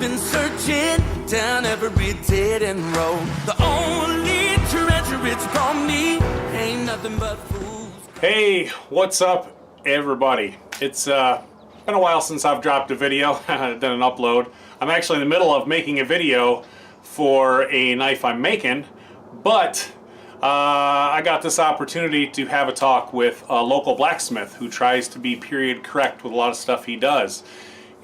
been searching down every dead end road. The only treasure it's brought me ain't nothing but fools. Hey, what's up, everybody? It's been a while since I've dropped a video, done an upload. I'm actually in the middle of making a video for a knife I'm making, but I got this opportunity to have a talk with a local blacksmith who tries to be period correct with a lot of stuff he does.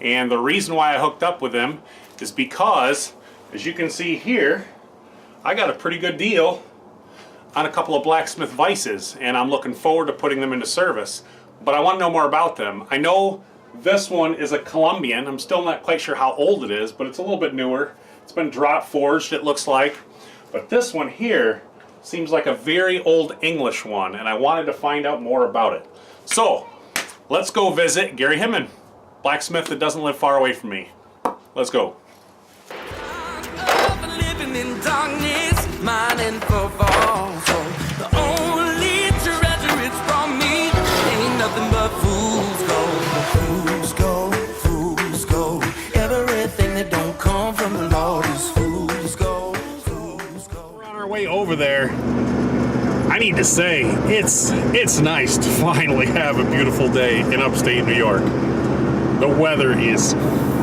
And the reason why I hooked up with him is because, as you can see here, I got a pretty good deal on a couple of Blacksmith vices, and I'm looking forward to putting them into service. But I want to know more about them. I know this one is a Colombian. I'm still not quite sure how old it is, but it's a little bit newer. It's been drop forged, it looks like. But this one here seems like a very old English one, and I wanted to find out more about it. So, let's go visit Gary Hinman, blacksmith that doesn't live far away from me. Let's go. Living in darkness, mining for falls. The only treasure it's brought me ain't nothing but fools gold. Fools gold, fools gold. Everything that don't come from the Lord is fools gold, fools gold. We're on our way over there. I need to say, it's nice to finally have a beautiful day in upstate New York. The weather is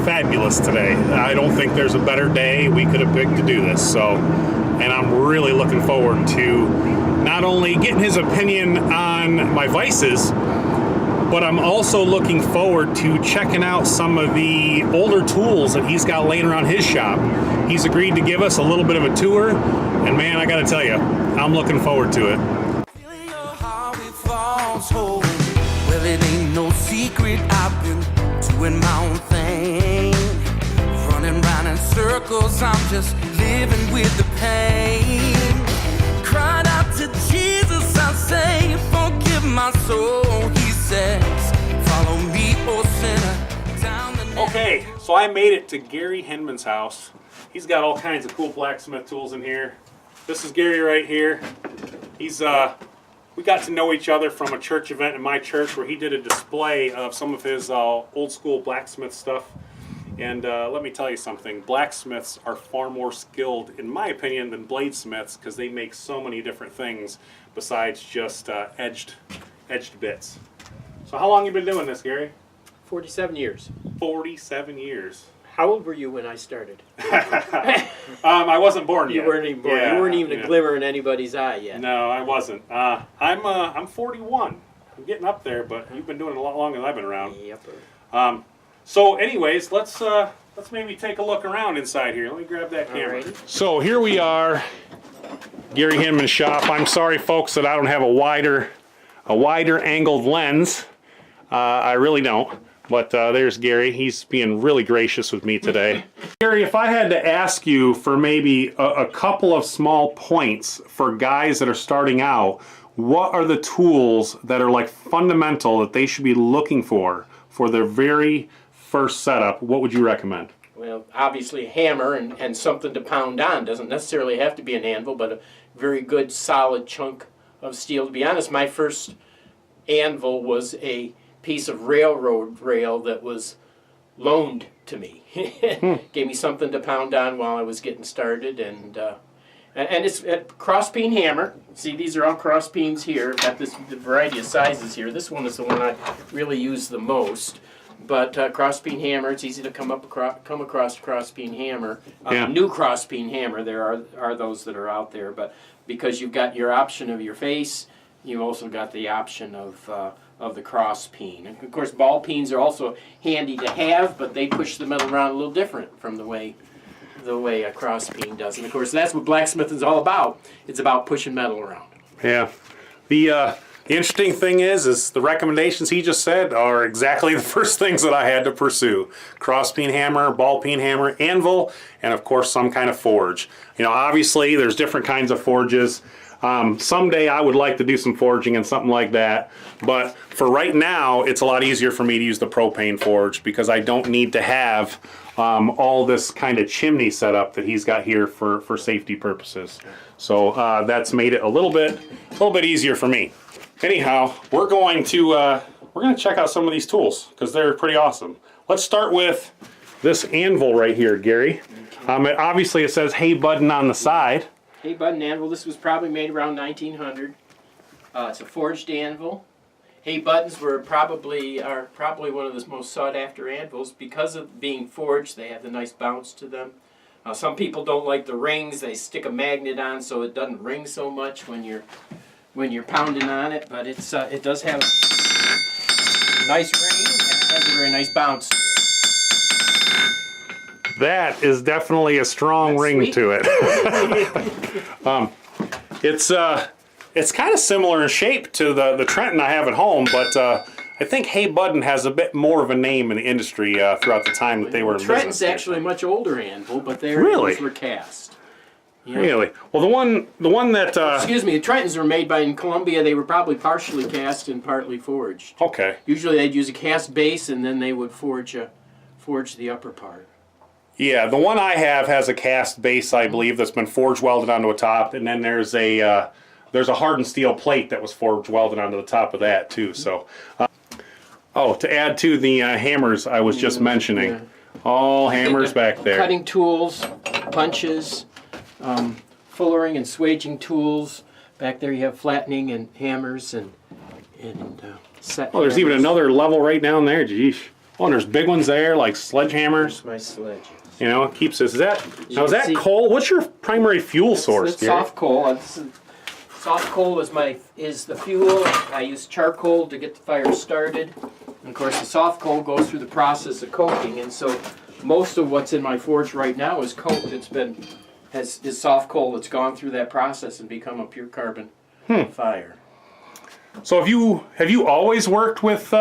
fabulous today. I don't think there's a better day we could have picked to do this. So, and I'm really looking forward to not only getting his opinion on my vices, but I'm also looking forward to checking out some of the older tools that he's got laying around his shop. He's agreed to give us a little bit of a tour, and man, I gotta tell you, I'm looking forward to it. Feel your heart with falls hope. Well, it ain't no secret I've been doing my own thing, running round in circles. I'm just living with the pain. Cried out to Jesus, I say, forgive my soul. He says, follow me, oh sinner, down the narrow. Okay, so I made it to Gary Hinman's house. He's got all kinds of cool blacksmith tools in here. This is Gary right here. He's we got to know each other from a church event in my church where he did a display of some of his old school blacksmith stuff. And let me tell you something, blacksmiths are far more skilled, in my opinion, than bladesmiths, because they make so many different things besides just edged bits. So how long you been doing this, Gary? 47 years. 47 years. How old were you when I started? I wasn't born You yet. weren't even born. Yeah, You weren't even a glimmer in anybody's eye yet. No, I wasn't. I'm 41. I'm getting up there, but you've been doing it a lot longer than I've been around. Yep. So, anyways, let's maybe take a look around inside here. Let me grab that camera. Alrighty. So here we are, Gary Hinman's shop. I'm sorry, folks, that I don't have a wider angled lens. I really don't. But there's Gary. He's being really gracious with me today. Gary, if I had to ask you for maybe a couple of small points for guys that are starting out, what are the tools that are like fundamental that they should be looking for their very first setup? What would you recommend? Well, obviously a hammer and something to pound on. Doesn't necessarily have to be an anvil, but a very good solid chunk of steel. To be honest, my first anvil was a piece of railroad rail that was loaned to me. Gave me something to pound on while I was getting started, and it's a cross peen hammer. See, these are all cross peens here. I've got this variety of sizes here. This one is the one I really use the most. But cross peen hammer, it's easy to come across a cross peen hammer. New cross peen hammer, there are those that are out there, but because you've got your option of your face, you've also got the option of the cross peen. And of course, ball peens are also handy to have, but they push the metal around a little different from the way a cross peen does. And of course, that's what blacksmithing is all about. It's about pushing metal around. Yeah. The interesting thing is the recommendations he just said are exactly the first things that I had to pursue. Cross peen hammer, ball peen hammer, anvil, and of course some kind of forge. You know, obviously there's different kinds of forges. Someday I would like to do some forging and something like that, but for right now it's a lot easier for me to use the propane forge because I don't need to have all this kind of chimney setup that he's got here for safety purposes. So that's made it a little bit easier for me. Anyhow, we're going to check out some of these tools because they're pretty awesome. Let's start with this anvil right here, Gary. Obviously it says Hey Buddin' on the side. Hey Buddin' anvil. This was probably made around 1900. It's a forged anvil. Hey Buddins are probably one of the most sought after anvils because of being forged. They have the nice bounce to them. Some people don't like the rings. They stick a magnet on so it doesn't ring so much when you're pounding on it. But it does have a nice ring and it has a very nice bounce. That is definitely a strong ring sweet. to it. It's kind of similar in shape to the Trenton I have at home, but I think Hey Buddin' has a bit more of a name in the industry throughout the time that they were in business. Trenton's actually a much older anvil, but their Really? anvils were cast. Yeah. Really? Well, the one that Excuse me, the Trentons were made in Columbia. They were probably partially cast and partly forged. okay. Usually they'd use a cast base and then they would forge the upper part. Yeah, the one I have has a cast base, I believe, that's been forged welded onto a top, and then there's a hardened steel plate that was forged welded onto the top of that too. So, to add to the hammers I was just mentioning, yeah. all hammers back there. Cutting tools, punches, fullering and swaging tools. Back there you have flattening and hammers and set. Oh, there's even another level right down there. Geesh. Oh, and there's big ones there, like sledgehammers. My sledge. You know, it keeps this. Is that See- coal? What's your primary fuel source, It's Gary? soft coal. Soft coal is the fuel. I use charcoal to get the fire started. And of course, the soft coal goes through the process of coking, and so most of what's in my forge right now is coke is soft coal that's gone through that process and become a pure carbon fire. So have you always worked with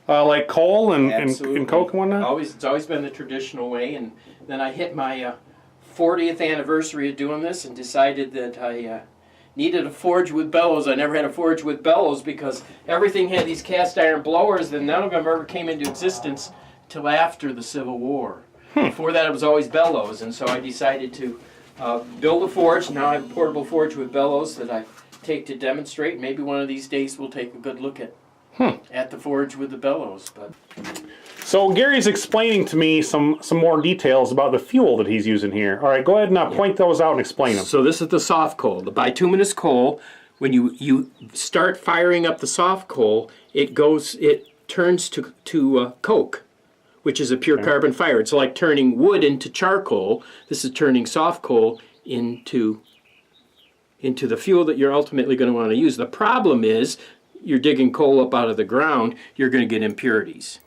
like coal and coke and whatnot? It's always been the traditional way, and then I hit my 40th anniversary of doing this and decided that I needed a forge with bellows. I never had a forge with bellows because everything had these cast iron blowers, and none of them ever came into existence till after the Civil War. Before that, it was always bellows, and so I decided to build a forge. Now I have a portable forge with bellows that I take to demonstrate. Maybe one of these days we'll take a good look at the forge with the bellows. But So Gary's explaining to me some more details about the fuel that he's using here. All right, go ahead and point those out and explain them. So this is the soft coal, the bituminous coal. When you start firing up the soft coal, it turns to coke, which is a pure carbon fire. It's like turning wood into charcoal. This is turning soft coal into the fuel that you're ultimately going to want to use. The problem is you're digging coal up out of the ground, you're going to get impurities.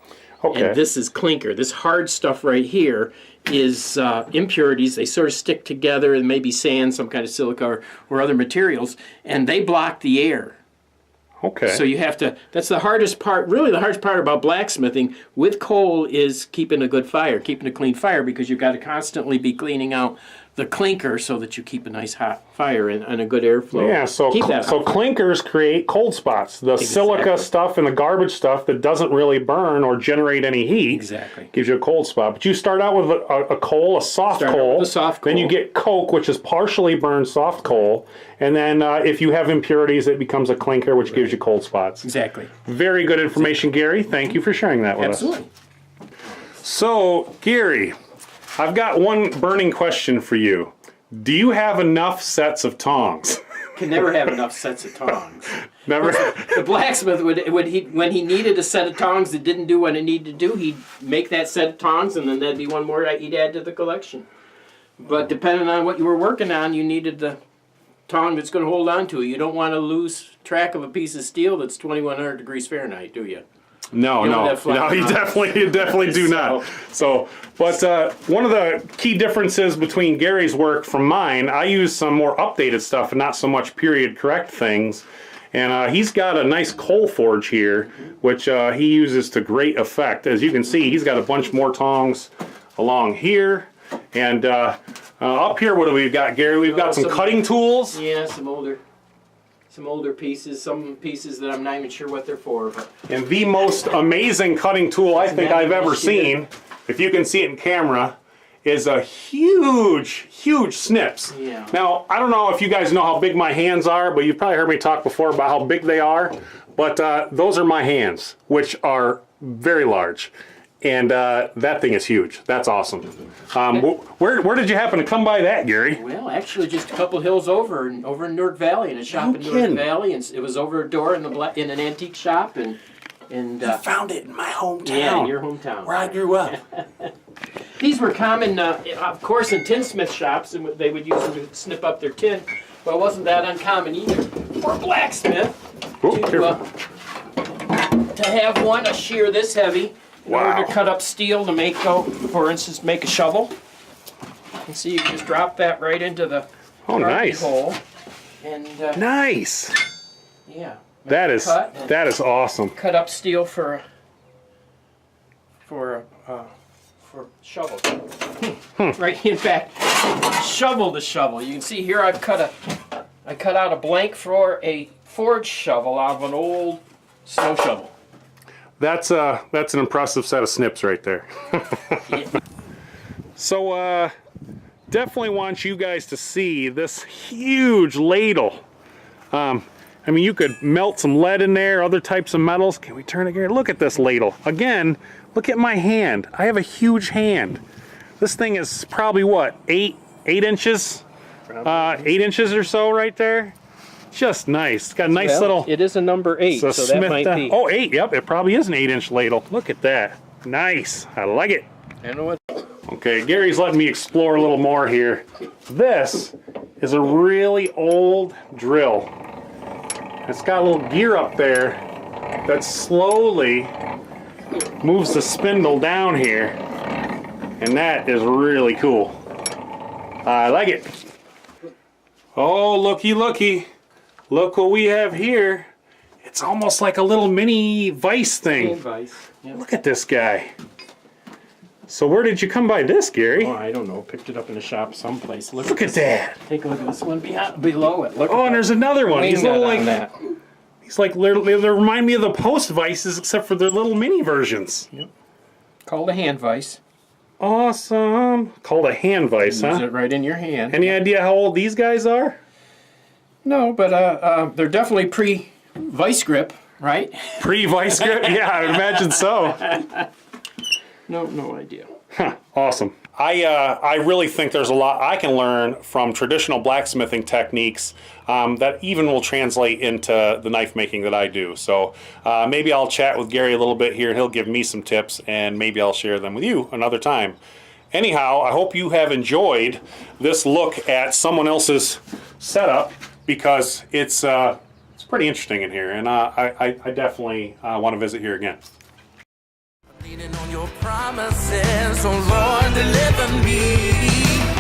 Okay. And this is clinker. This hard stuff right here is impurities. They sort of stick together, and maybe sand, some kind of silica, or other materials, and they block the air. Okay. So you have to, that's the hardest part, really the hardest part about blacksmithing with coal is keeping a good fire, keeping a clean fire, because you've got to constantly be cleaning out the clinker so that you keep a nice hot fire and a good airflow. Yeah, so clinkers create cold spots. The silica stuff and the garbage stuff that doesn't really burn or generate any heat gives you a cold spot. But you start out with a coal, a soft coal. Then you get coke, which is partially burned soft coal. And then if you have impurities, it becomes a clinker, which gives you cold spots. Exactly. Very good information, Gary. Thank you for sharing that with us. Absolutely. So, Gary, I've got one burning question for you. Do you have enough sets of tongs? Can never have enough sets of tongs. Never. The blacksmith when he needed a set of tongs that didn't do what it needed to do, he'd make that set of tongs, and then that'd be one more he'd add to the collection. But depending on what you were working on, you needed the tong that's going to hold on to it. You don't want to lose track of a piece of steel that's 2100 degrees Fahrenheit, do you? No, you definitely do not. So, but one of the key differences between Gary's work from mine, I use some more updated stuff and not so much period correct things. And he's got a nice coal forge here, which he uses to great effect. As you can see, he's got a bunch more tongs along here. And up here, what do we got, Gary? We've got some cutting tools. Yeah, some older pieces, some pieces that I'm not even sure what they're for. But and the most amazing cutting tool I think I've ever seen, if you can see it in camera, is a huge snips. Yeah. Now, I don't know if you guys know how big my hands are, but you've probably heard me talk before about how big they are. But those are my hands, which are very large. And that thing is huge. That's awesome. Where did you happen to come by that, Gary? Well, actually, just a couple hills over in Newark Valley, in a shop in Newark Valley, and it was over a door in in an antique shop, and I found it in my hometown. Yeah, in your hometown, where I grew up. These were common, of course, in tinsmith shops, and they would use them to snip up their tin. But it wasn't that uncommon either for a blacksmith to have a shear this heavy in order to cut up steel to make, for instance, make a shovel. And see, you can just drop that right into the hole. And nice. Yeah. That is awesome. Cut up steel for shovel. Right, in fact, shovel to shovel. You can see here I cut out a blank for a forge shovel out of an old snow shovel. That's an impressive set of snips right there. So definitely want you guys to see this huge ladle. I mean, you could melt some lead in there, other types of metals. Can we turn it here? Look at this ladle. Again, look at my hand. I have a huge hand. This thing is probably what, 8 inches? 8 inches or so right there. Just nice. It's got a nice little... It is a number 8, so that might be... Oh, 8, yep. It probably is an 8-inch ladle. Look at that. Nice. I like it. I know what... Okay, Gary's letting me explore a little more here. This is a really old drill. It's got a little gear up there that slowly moves the spindle down here, and that is really cool. I like it. Oh, looky, looky. Look what we have here. It's almost like a little mini vise thing. Vise. Yep. Look at this guy. So where did you come by this, Gary? Oh, I don't know. Picked it up in a shop someplace. Look at that. Take a look at this one below it. Look and there's another one. He's little like that. He's like they remind me of the post vices, except for their little mini versions. Yep. Called a hand vise. Awesome. Called a hand vise, huh? Use it right in your hand. Any idea how old these guys are? No, but they're definitely pre-vice grip, right? Pre-vice grip? Yeah, I would imagine so. No idea. Huh, awesome. I really think there's a lot I can learn from traditional blacksmithing techniques that even will translate into the knife making that I do. So maybe I'll chat with Gary a little bit here and he'll give me some tips, and maybe I'll share them with you another time. Anyhow, I hope you have enjoyed this look at someone else's setup, because it's pretty interesting in here, and I definitely want to visit here again. Leaning on your promises, oh Lord, deliver me.